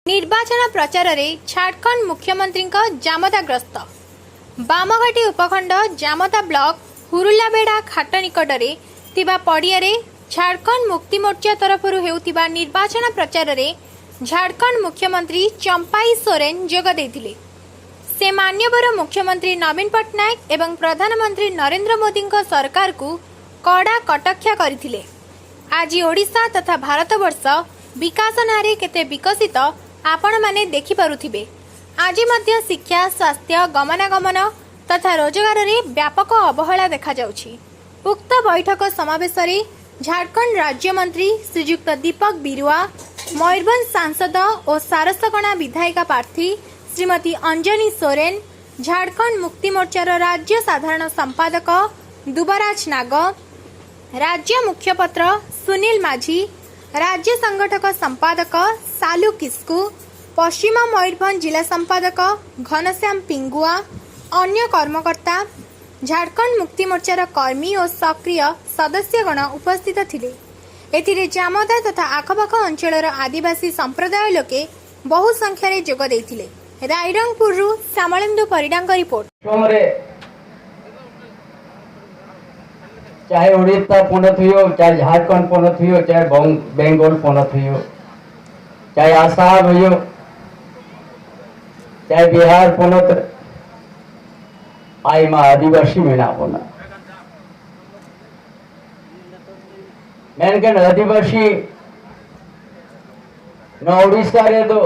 निर्वाचन प्रचार रे झारखंड मुख्यमंत्री जामदाग्रस्त बामघाटी उपखंड जामदा ब्लॉक हुरुलाबेड़ा घाट निकटरे थिबा पड़ियारे झारखंड मुक्ति मोर्चा तरफ हेउथिबा निर्वाचन प्रचार रे झारखंड मुख्यमंत्री चंपाई सोरेन जोग देथिले। से मान्यवर मुख्यमंत्री नवीन पट्टनायक एवं प्रधानमंत्री नरेंद्र मोदी सरकार को कड़ा कटाक्ष करथिले। आज ओडिशा तथा भारतवर्ष विकास नारे केते विकसित आपण माने देखि पारुथिबे। आज मध्य शिक्षा स्वास्थ्य गमनागमन तथा रोजगार रे व्यापक अवहेला देखा जाउछि। उक्त बैठक समावेश रे झारखंड राज्य मंत्री श्रीयुक्त दीपक बिरुआ, मयूरभंज सांसद और सारसकणा विधायिका प्रार्थी श्रीमती अंजनी सोरेन, झारखंड मुक्ति मोर्चार राज्य साधारण संपादक दुबराज नाग, राज्य मुख्यपत्र सुनील माझी, राज्य संगठक संपादक सालू किस्कू, पश्चिम मयूरभंज जिला संपादक घनश्याम पिंगुआ, अन्य कर्मकर्ता, झारखंड मुक्ति मोर्चार कर्मी और सक्रिय सदस्यगण उपस्थित थिले। एथिरे जामदा तथा आखपाख अंचलर आदिवासी संप्रदाय लोके बहु संख्यारे जोग देथिले। रायरंगपुर श्यामलेन्दु परिडांग रिपोर्ट। चाहे उड़ीसा पनत हो, चाहे झारखंड पनत हो, चाहे बेंगल पनत हो, चाहे आसाम हो, चाहे बिहार पनत आई मा आदिवासी मेना पना मेनकन आदिवासी न उड़ीसा रे तो